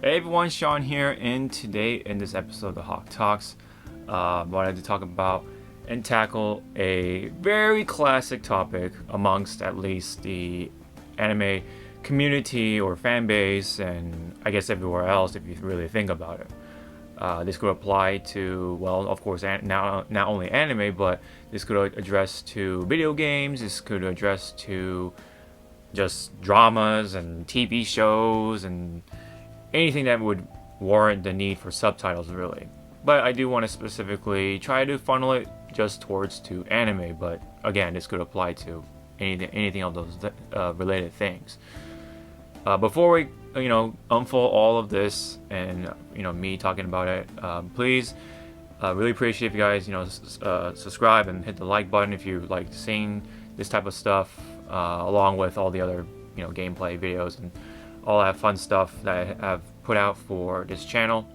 Hey everyone, Sean here, and today in this episode of the Hawke Talks, I wanted to talk about and tackle a very classic topic amongst at least the anime community or fan base, and I guess everywhere else if you really think about it. This could apply to, well, of course, now not only anime, but this could address to video games. This could address to just dramas and TV shows and anything that would warrant the need for subtitles, really. But I do want to specifically try to funnel it just towards to anime. But again, this could apply to anything of those related things. Before we unfold all of this and me talking about it, please really appreciate if you guys subscribe and hit the like button if you like seeing this type of stuff, along with all the other gameplay videos and all that fun stuff that I have put out for this channel.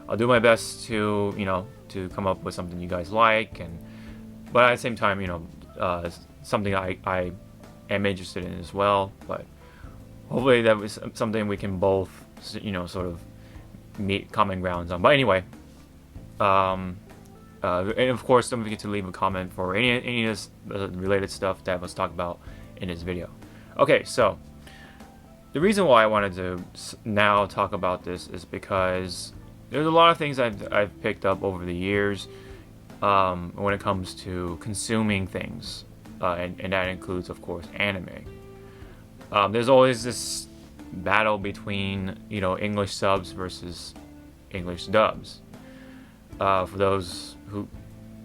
I'll do my best to to come up with something you guys like, but at the same time something I am interested in as well. But hopefully that was something we can both sort of meet common grounds on. But anyway, and of course don't forget to leave a comment for any of this related stuff that was talked about in this video. Okay, so the reason why I wanted to now talk about this is because there's a lot of things I've picked up over the years when it comes to consuming things, and that includes, of course, anime. There's always this battle between English subs versus English dubs. For those who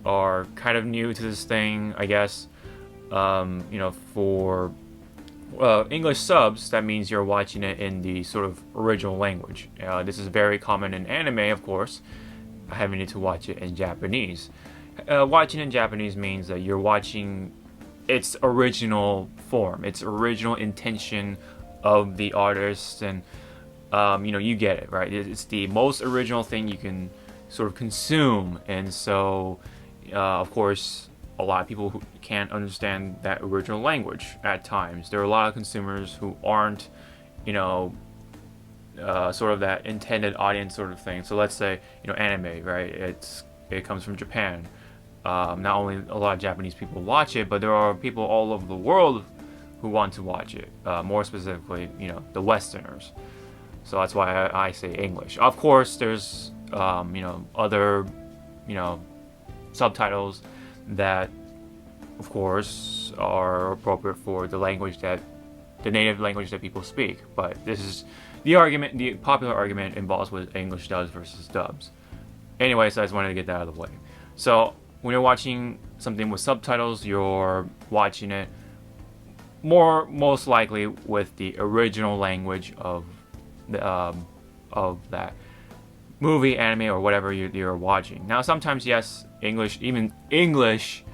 are kind of new to this thing, I guess, for English subs, that means you're watching it in the sort of original language. This is very common in anime, of course, having to watch it in Japanese. Watching in Japanese means that you're watching its original form, its original intention of the artist, and you get it, right? It's the most original thing you can sort of consume, and so of course a lot of people who can't understand that original language at times. There are a lot of consumers who aren't, sort of that intended audience sort of thing. So let's say, anime, right? It comes from Japan. Not only a lot of Japanese people watch it, but there are people all over the world who want to watch it. More specifically, the Westerners. So that's why I say English. Of course, there's, other, subtitles that of course are appropriate for the native language that people speak. But this is the popular argument involves with English dubs versus dubs. Anyways, I just wanted to get that out of the way. So when you're watching something with subtitles, you're watching it most likely with the original language of that movie, anime, or whatever you're watching. Now, sometimes, yes, even English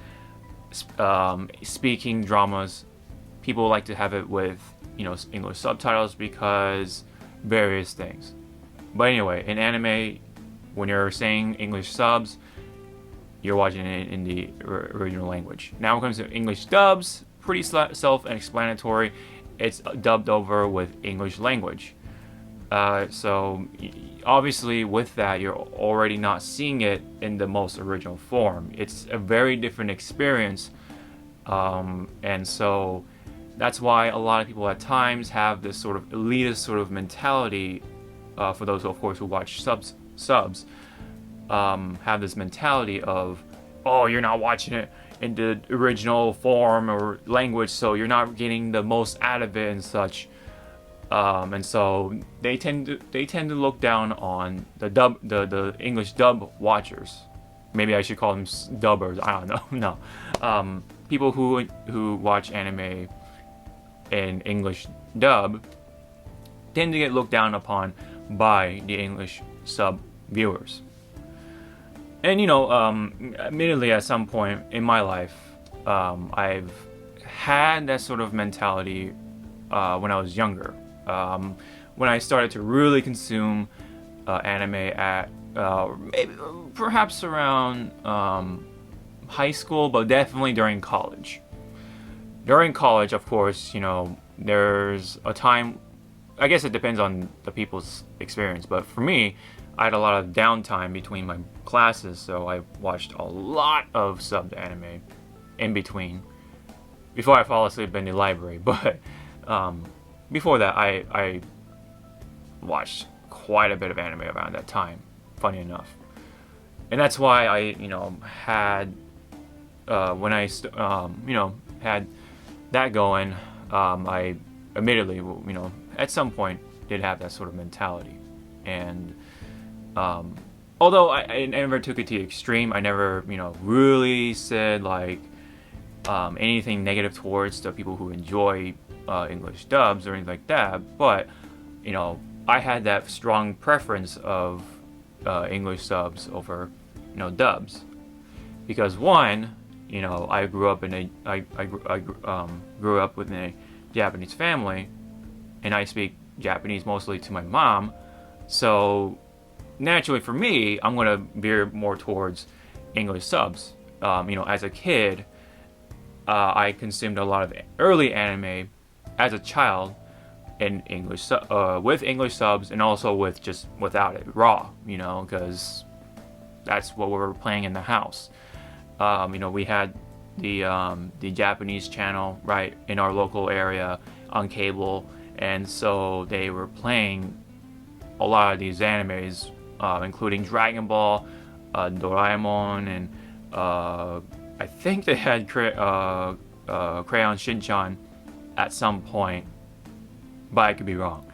speaking dramas, people like to have it with English subtitles because various things. But anyway, in anime, when you're saying English subs, you're watching it in the original language. Now, when it comes to English dubs, pretty self-explanatory. It's dubbed over with English language. So obviously with that, you're already not seeing it in the most original form. It's a very different experience, and so that's why a lot of people at times have this sort of elitist sort of mentality. For those, of course, who watch subs have this mentality of, oh, you're not watching it in the original form or language, so you're not getting the most out of it and such. And so they tend to look down on the English dub watchers. Maybe I should call them dubbers. I don't know. No, people who watch anime in English dub tend to get looked down upon by the English sub viewers. And admittedly, at some point in my life, I've had that sort of mentality when I was younger. When I started to really consume anime at maybe, perhaps around high school, but definitely during college. During college, of course, there's a time I guess it depends on the people's experience, but for me, I had a lot of downtime between my classes, so I watched a lot of subbed anime in between before I fall asleep in the library. But before that, I watched quite a bit of anime around that time, funny enough. And that's why I, had when I, had that going, I admittedly, at some point did have that sort of mentality. And although I never took it to the extreme, I never, really said like anything negative towards the people who enjoy English dubs or anything like that. But, I had that strong preference of English subs over, dubs, because one, I grew up in grew up within a Japanese family, and I speak Japanese mostly to my mom, so naturally for me, I'm gonna veer more towards English subs. As a kid, I consumed a lot of early anime as a child in English with English subs, and also with just without it, raw, because that's what we were playing in the house. We had the Japanese channel right in our local area on cable, and so they were playing a lot of these animes, including Dragon Ball, Doraemon, and I think they had Crayon Shin-chan at some point, but I could be wrong.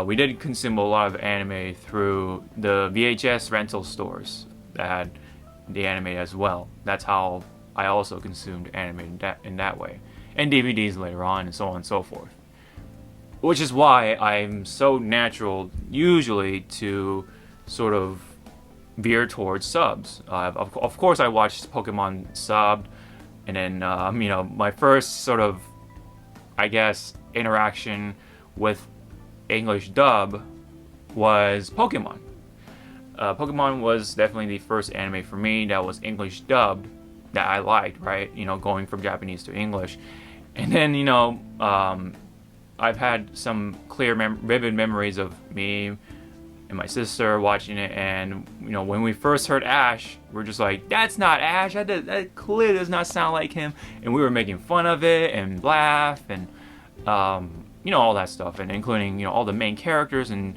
We did consume a lot of anime through the VHS rental stores that had the anime as well. That's how I also consumed anime in that way, and DVDs later on, and so on and so forth. Which is why I'm so natural usually to sort of veer towards subs. Of course, I watched Pokemon subbed, and then my first sort of, I guess, interaction with English dub was Pokemon. Pokemon was definitely the first anime for me that was English dubbed that I liked, right? Going from Japanese to English. And then, I've had some clear, vivid memories of me and my sister watching it, and, when we first heard Ash, we're just like, that's not Ash, that clearly does not sound like him, and we were making fun of it, and laugh, and, all that stuff, and including, all the main characters, and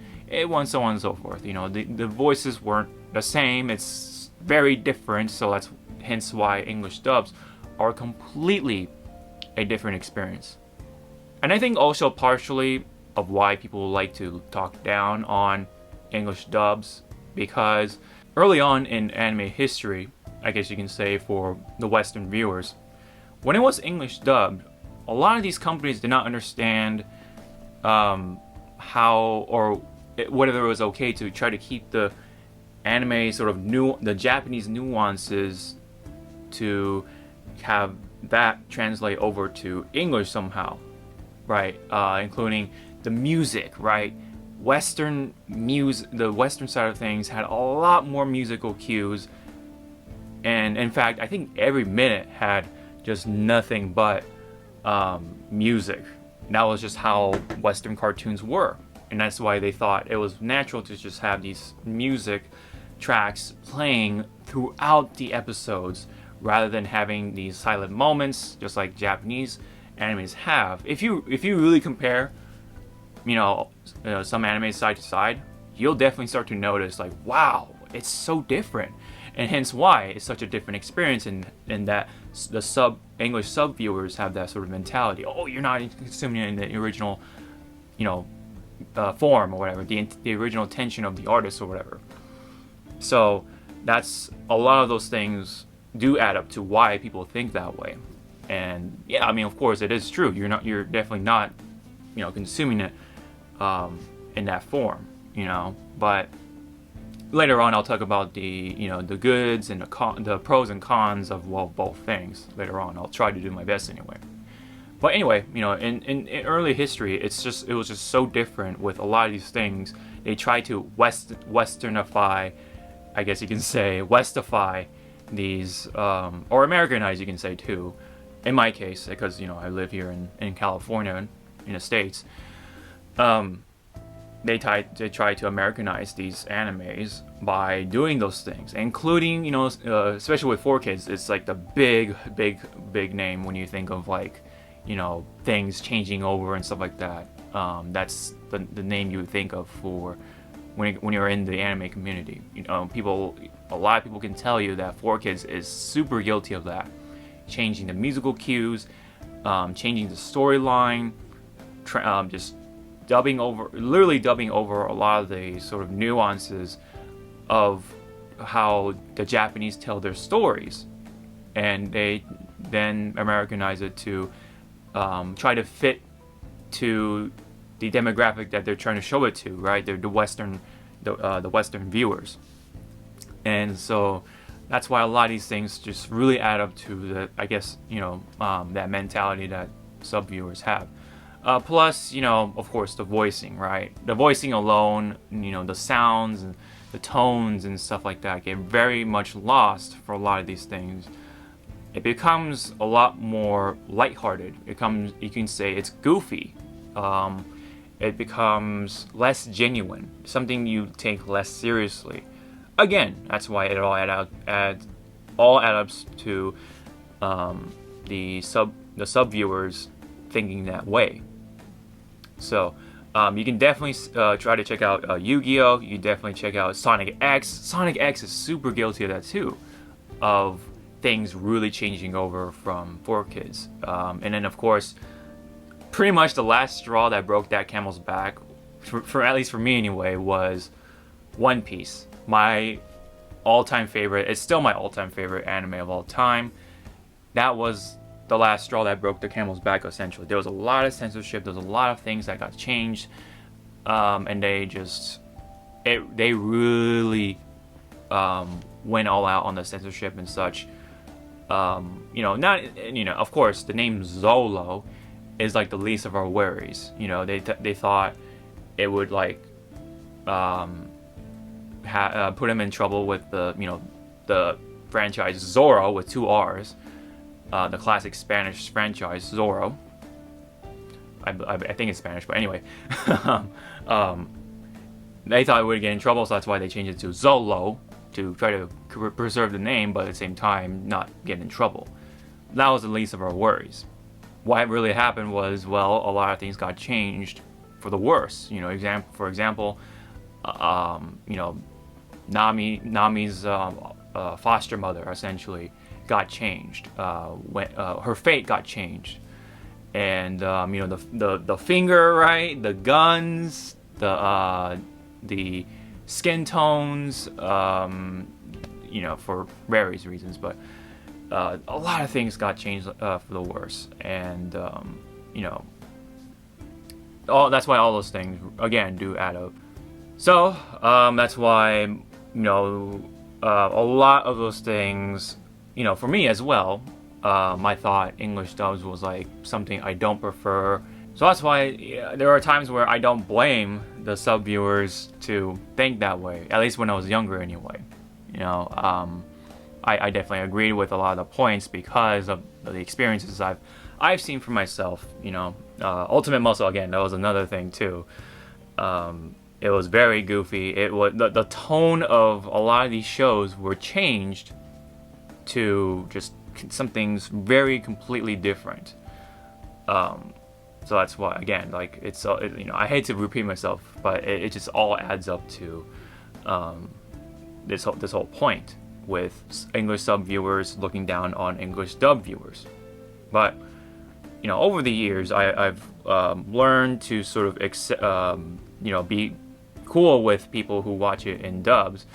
so on and so forth. The voices weren't the same, it's very different, so that's hence why English dubs are completely a different experience. And I think also partially of why people like to talk down on English dubs, because early on in anime history, I guess you can say for the Western viewers, when it was English dubbed, a lot of these companies did not understand how or whether it was okay to try to keep the anime sort of the Japanese nuances to have that translate over to English somehow, right? Including the music, right? The Western side of things had a lot more musical cues, and in fact, I think every minute had just nothing but music. That was just how Western cartoons were, and that's why they thought it was natural to just have these music tracks playing throughout the episodes, rather than having these silent moments, just like Japanese animes have. If you really compare, some animes side to side, you'll definitely start to notice, like, wow, it's so different, and hence why it's such a different experience, and that the English sub viewers have that sort of mentality. Oh, you're not consuming it in the original, form or whatever, the original intention of the artist or whatever. So that's a lot of those things do add up to why people think that way. And yeah, I mean, of course it is true. You're definitely not, consuming it in that form, but later on I'll talk about the, the goods and the pros and cons of, well, both things later on. I'll try to do my best anyway. But anyway, in early history, it was just so different with a lot of these things. They tried to westernify, I guess you can say, westify these, or Americanize, you can say too, in my case, because I live here in California, in the States. they try to Americanize these animes by doing those things, including, especially with 4Kids, it's like the big name when you think of like, things changing over and stuff like that. That's the name you would think of for when you're in the anime community. A lot of people can tell you that 4Kids is super guilty of that, changing the musical cues, changing the storyline, just literally dubbing over a lot of the sort of nuances of how the Japanese tell their stories, and they then Americanize it to try to fit to the demographic that they're trying to show it to, right? They're the Western viewers, and so that's why a lot of these things just really add up to the, I guess, that mentality that sub viewers have. Plus, of course, the voicing, right? The voicing alone, the sounds and the tones and stuff like that get very much lost for a lot of these things. It becomes a lot more lighthearted. You can say it's goofy. It becomes less genuine, something you take less seriously. Again, that's why it all adds up to the sub viewers thinking that way. So you can definitely try to check out Yu-Gi-Oh! You definitely check out Sonic X. Sonic X is super guilty of that too, of things really changing over from 4Kids. And then, of course, pretty much the last straw that broke that camel's back, for at least for me anyway, was One Piece. My all-time favorite. It's still my all-time favorite anime of all time. That was the last straw that broke the camel's back, essentially. There was a lot of censorship. There was a lot of things that got changed, and they really went all out on the censorship and such. Of course, the name Zolo is like the least of our worries. They thought it would like put him in trouble with the franchise Zorro with 2 R's. The classic Spanish franchise Zorro. I think it's Spanish, but anyway. They thought it would get in trouble, so that's why they changed it to Zolo, to try to preserve the name, but at the same time not get in trouble. That was the least of our worries. What really happened was, a lot of things got changed for the worse. For example, Nami's foster mother essentially got changed. When her fate got changed, and the finger, right, the guns, the skin tones, for various reasons, but a lot of things got changed for the worse, and that's why all those things again do add up. So that's why a lot of those things. For me as well, I thought English dubs was like something I don't prefer. So that's why there are times where I don't blame the sub viewers to think that way. At least when I was younger, anyway. I definitely agreed with a lot of the points because of the experiences I've seen for myself. Ultimate Muscle, again, that was another thing too. It was very goofy. It was the tone of a lot of these shows were changed to just some things very completely different. So that's why, again, like I hate to repeat myself, but it just all adds up to this whole point with English sub viewers looking down on English dub viewers. But over the years, I've learned to sort of be cool with people who watch it in dubs.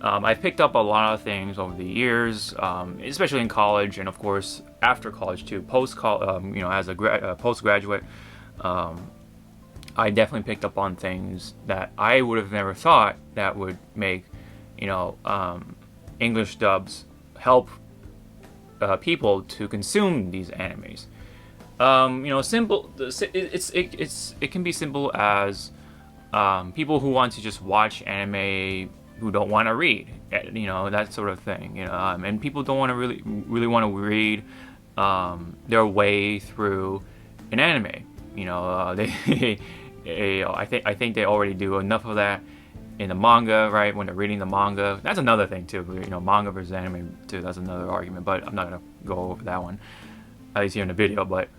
I've picked up a lot of things over the years, especially in college, and of course after college too. As a postgraduate, I definitely picked up on things that I would have never thought that would make, English dubs help people to consume these animes. Simple. It can be simple as people who want to just watch anime who don't want to read, that sort of thing, and people don't want to really want to read their way through an anime. I think they already do enough of that in the manga, right? When they're reading the manga, that's another thing too. Manga versus anime too. That's another argument, but I'm not gonna go over that one, at least here in the video. But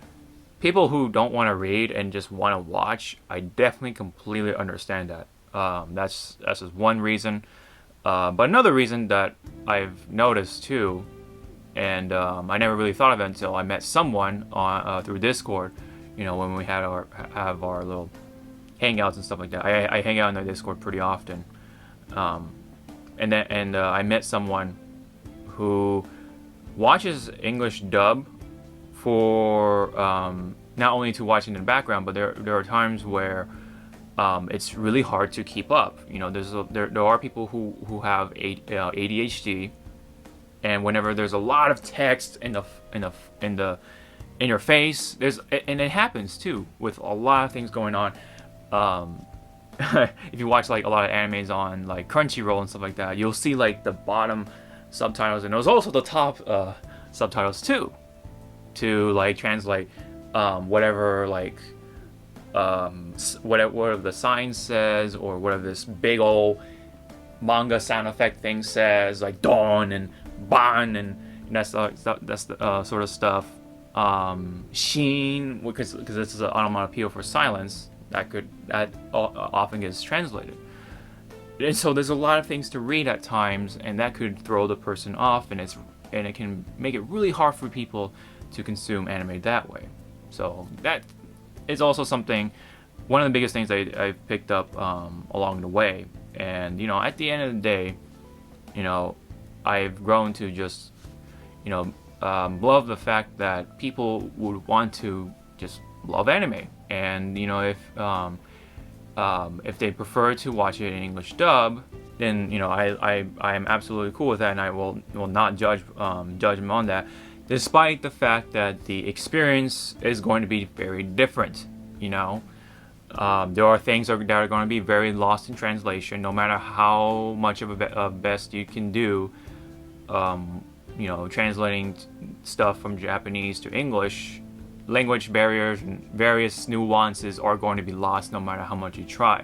people who don't want to read and just want to watch, I definitely completely understand that. That's just one reason. But another reason that I've noticed too, and I never really thought of it until I met someone on through Discord. When we have our little hangouts and stuff like that. I hang out in the Discord pretty often, and I met someone who watches English dub for not only to watch it in the background, but there are times where it's really hard to keep up. There are people who have ADHD, and whenever there's a lot of text in your face, and it happens too with a lot of things going on. If you watch like a lot of animes on like Crunchyroll and stuff like that, you'll see like the bottom subtitles, and there's also the top subtitles too, to like translate whatever like whatever the sign says, or whatever this big old manga sound effect thing says, like Dawn and Ban, and that's the sort of stuff. Sheen, because this is an onomatopoeia for silence, that often gets translated. And so there's a lot of things to read at times, and that could throw the person off, and it can make it really hard for people to consume anime that way. So that is also one of the biggest things I've picked up along the way. And at the end of the day, I've grown to just love the fact that people would want to just love anime. And if they prefer to watch it in English dub, then I am absolutely cool with that, and I will not judge them on that, despite the fact that the experience is going to be very different. There are things that are going to be very lost in translation, no matter how much of a best you can do. Translating stuff from Japanese to English, language barriers and various nuances are going to be lost no matter how much you try.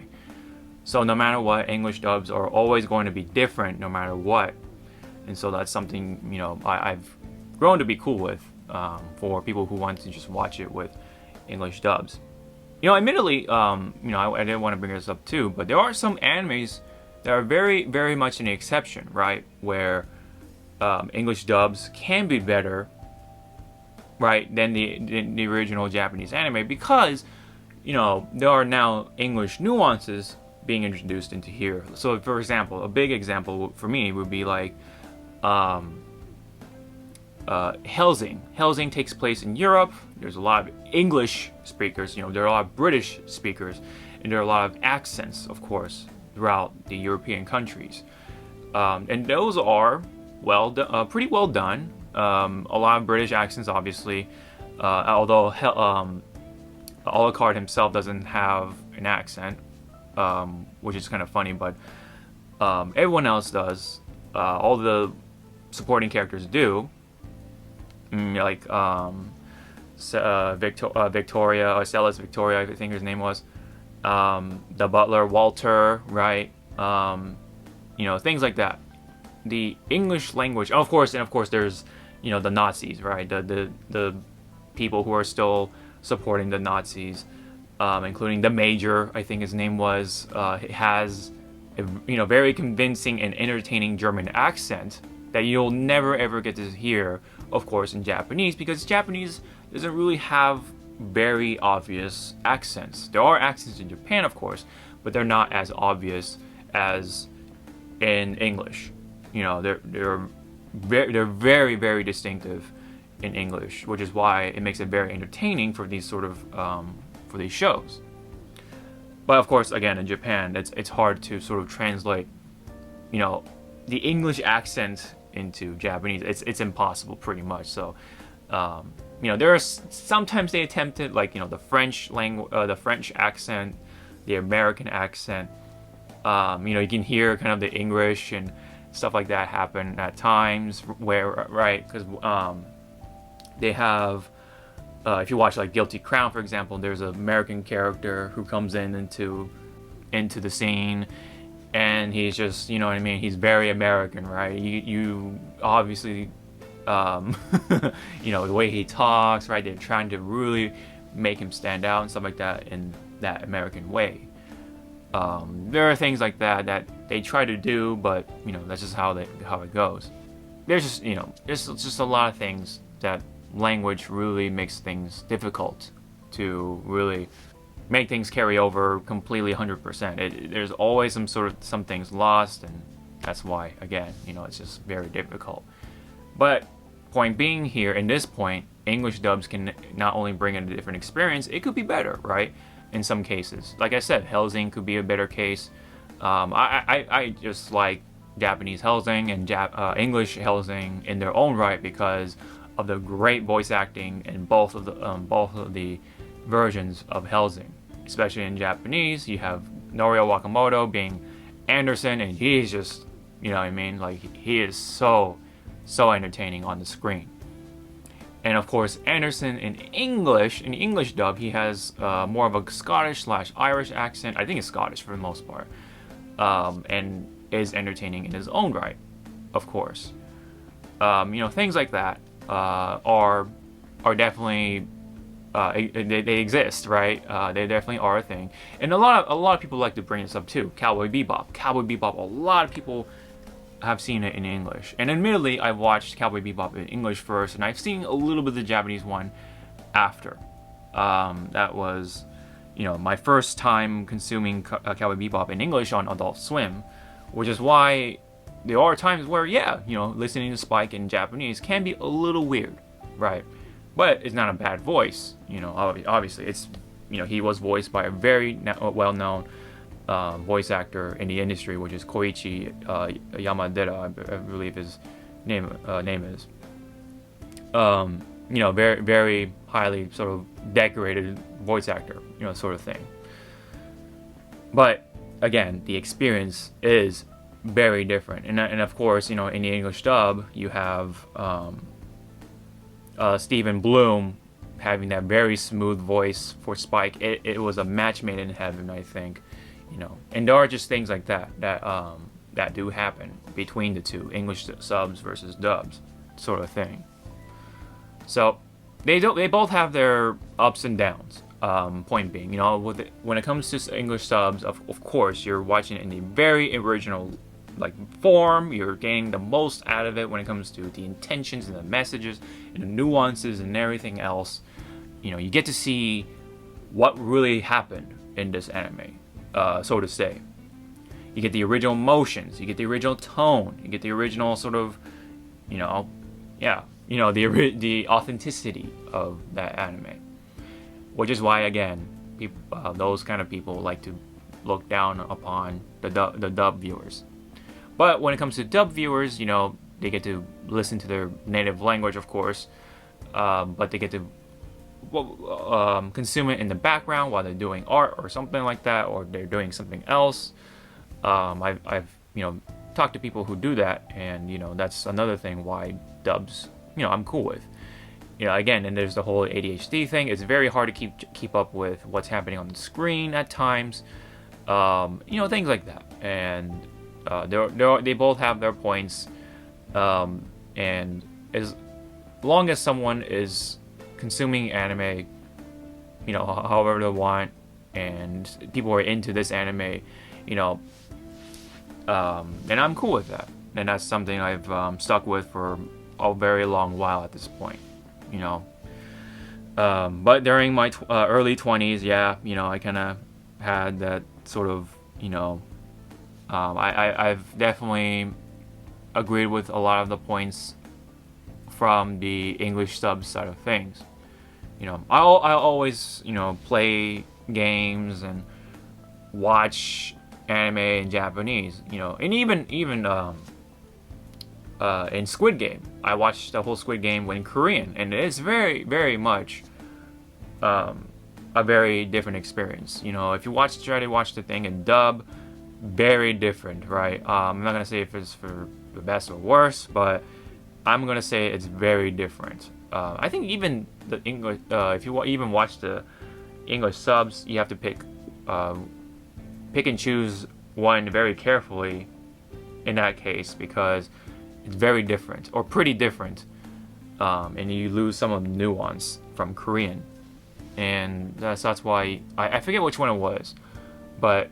So no matter what, English dubs are always going to be different no matter what. And so that's something, I've grown to be cool with, for people who want to just watch it with English dubs. Admittedly, I didn't want to bring this up too, but there are some animes that are very, very much an exception, right? Where English dubs can be better, right, than the original Japanese anime, because there are now English nuances being introduced into here. So, for example, a big example for me would be like Hellsing. Hellsing takes place in Europe. There's a lot of English speakers. There are a lot of British speakers, and there are a lot of accents, of course, throughout the European countries, and those are pretty well done. A lot of British accents, obviously, although Alucard himself doesn't have an accent, which is kind of funny, but everyone else does. All the supporting characters do, like Victoria, or Celis Victoria, I think his name was, the butler Walter, right? Things like that. The English language, of course, there's the Nazis, right? The people who are still supporting the Nazis, including the Major, I think his name was, has a very convincing and entertaining German accent that you'll never ever get to hear, of course, in Japanese, because Japanese doesn't really have very obvious accents. There are accents in Japan, of course, but they're not as obvious as in English. They're very, very distinctive in English, which is why it makes it very entertaining for these sort of for these shows. But of course, again, in Japan, it's hard to sort of translate, the English accent into Japanese. It's impossible, pretty much. So, there are sometimes they attempted, like the French the French accent, the American accent. You can hear kind of the English and stuff like that happen at times, where, right, because they have if you watch like Guilty Crown, for example, there's an American character who comes into the scene, and he's just, you know what I mean, he's very American, right? You obviously, you know, the way he talks, right? They're trying to really make him stand out and stuff like that in that American way. There are things like that they try to do, but you know, that's just how it goes. There's just, you know, there's just a lot of things that language really makes things difficult to really make things carry over completely 100%. There's always some things lost, and that's why, again, you know, it's just very difficult. But point being here, in this point, English dubs can not only bring in a different experience, it could be better, right? In some cases, like I said, Hellsing could be a better case. I just like Japanese Hellsing and English Hellsing in their own right because of the great voice acting in both of the versions of Hellsing. Especially in Japanese, you have Norio Wakamoto being Anderson, and he's just, you know what I mean, like he is so entertaining on the screen. And of course, Anderson in English dub, he has more of a Scottish/Irish accent. I think it's Scottish for the most part, and is entertaining in his own right, of course. You know, things like that are definitely they exist, right? They definitely are a thing, and a lot of people like to bring this up too. Cowboy Bebop. A lot of people have seen it in English, and admittedly, I've watched Cowboy Bebop in English first, and I've seen a little bit of the Japanese one after. That was, you know, my first time consuming Cowboy Bebop in English on Adult Swim, which is why there are times where, yeah, you know, listening to Spike in Japanese can be a little weird, right? But it's not a bad voice, you know. Obviously, it's, you know, he was voiced by a very well-known voice actor in the industry, which is Koichi Yamadera, I believe his name is. You know, very, very highly sort of decorated voice actor, you know, sort of thing. But again, the experience is very different, and of course, you know, in the English dub, you have Stephen Bloom having that very smooth voice for Spike. It was a match made in heaven, I think. You know, and there are just things like that do happen between the two, English subs versus dubs, sort of thing. So they both have their ups and downs. Point being, you know, when it comes to English subs, of course, you're watching it in the very original like form. You're getting the most out of it when it comes to the intentions and the messages and the nuances and everything else. You know, you get to see what really happened in this anime. So to say, you get the original emotions, you get the original tone, you get the original sort of, you know, yeah, you know, the authenticity of that anime, which is why, again, people, those kind of people like to look down upon the dub viewers. But when it comes to dub viewers, you know, they get to listen to their native language, of course, but they get to consume it in the background while they're doing art or something like that, or they're doing something else. I've you know, talked to people who do that, and you know, that's another thing why dubs, you know, I'm cool with. You know, again, and there's the whole ADHD thing. It's very hard to keep up with what's happening on the screen at times. You know, things like that, and they both have their points. And as long as someone is consuming anime, you know, however they want, and people are into this anime, you know, then I'm cool with that, and that's something I've stuck with for a very long while at this point, you know. But during my early 20s, yeah, you know, I kind of had that sort of, you know, I've definitely agreed with a lot of the points from the English sub side of things. You know, I always, you know, play games and watch anime in Japanese, you know, and even in Squid Game, I watched the whole Squid Game in Korean, and it's very, very much a very different experience. You know, if you try to watch the thing in dub, very different, right? I'm not gonna say if it's for the best or worse, but I'm gonna say it's very different. I think even the English, if you even watch the English subs, you have to pick and choose one very carefully in that case, because it's very different, or pretty different, and you lose some of the nuance from Korean, and that's why I forget which one it was, but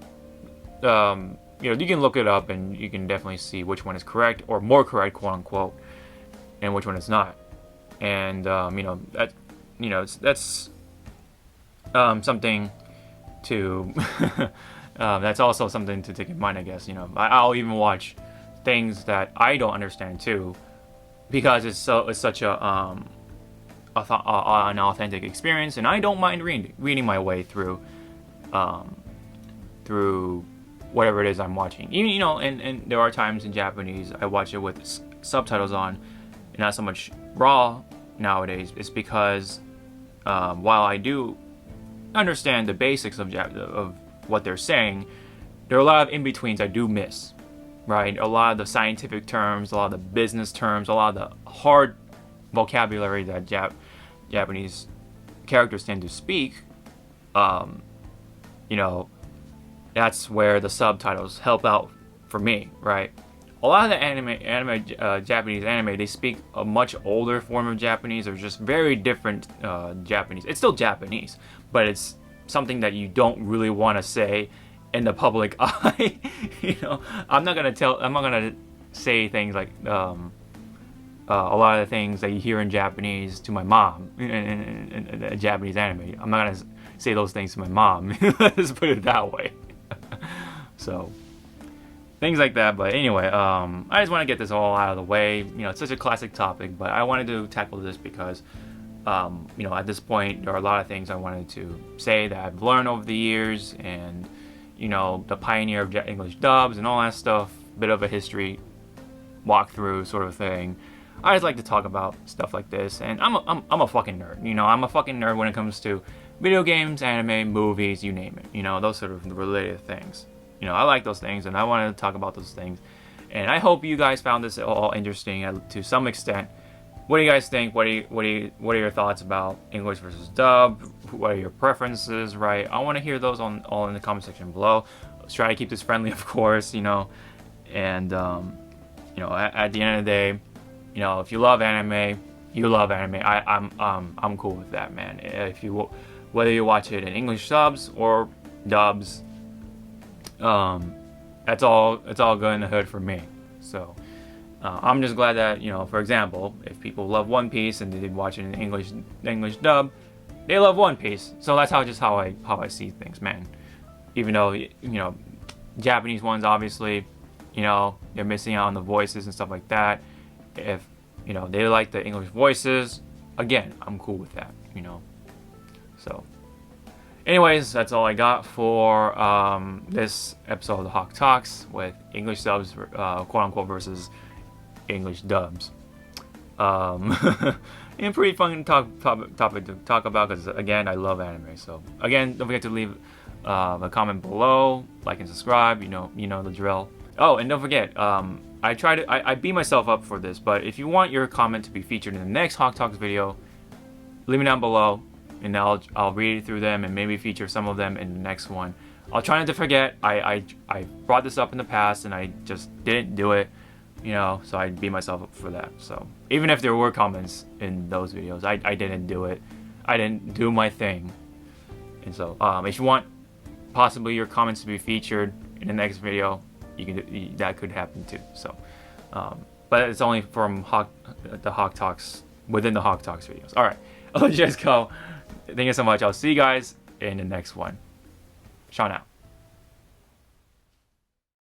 you can look it up and you can definitely see which one is correct, or more correct, quote unquote, and which one is not. And that's something to that's also something to take in mind, I guess. I'll even watch things that I don't understand too, because it's such an authentic experience, and I don't mind reading my way through whatever it is I'm watching. Even and there are times in Japanese I watch it with subtitles on, and not so much raw nowadays. It's because while I do understand the basics of what they're saying, there are a lot of in-betweens I do miss, right? A lot of the scientific terms, a lot of the business terms, a lot of the hard vocabulary that Japanese characters tend to speak. That's where the subtitles help out for me, right? A lot of the Japanese anime, they speak a much older form of Japanese, or just very different Japanese. It's still Japanese, but it's something that you don't really want to say in the public eye. I'm not gonna say things like a lot of the things that you hear in Japanese to my mom in a Japanese anime. I'm not gonna say those things to my mom. Let's put it that way. So things like that. But anyway, I just want to get this all out of the way. It's such a classic topic, but I wanted to tackle this because at this point there are a lot of things I wanted to say that I've learned over the years, and the pioneer of English dubs and all that stuff, bit of a history walkthrough sort of thing. I just like to talk about stuff like this, and I'm a fucking nerd. I'm a fucking nerd when it comes to video games, anime, movies, you name it. Those sort of related things. I like those things, and I wanted to talk about those things. And I hope you guys found this all interesting to some extent. What do you guys think? What are your thoughts about English versus dub? What are your preferences? Right? I want to hear those all in the comment section below. Let's try to keep this friendly, of course. And at the end of the day, if you love anime, you love anime. I'm cool with that, man. Whether you watch it in English subs or dubs, it's all good in the hood for me. So I'm just glad that for example, if people love One Piece and they did watch it in English dub, they love One Piece. So that's how I see things, man. Even though Japanese ones, obviously, they're missing out on the voices and stuff like that. If they like the English voices, again, I'm cool with that. So anyways, that's all I got for this episode of the Hawke Talks with English subs, quote unquote, versus English dubs. And pretty fun topic to talk about, because again, I love anime. So again, don't forget to leave a comment below, like and subscribe. You know the drill. Oh, and don't forget, I beat myself up for this, but if you want your comment to be featured in the next Hawke Talks video, leave me down below, and I'll read through them and maybe feature some of them in the next one. I'll try not to forget. I brought this up in the past and I just didn't do it, so I beat myself up for that. So even if there were comments in those videos, I didn't do it. I didn't do my thing. And so if you want possibly your comments to be featured in the next video, that could happen too. So but it's only from the Hawke Talks, within the Hawke Talks videos. All right, I'll let you guys go. Thank you so much. I'll see you guys in the next one. Sean out.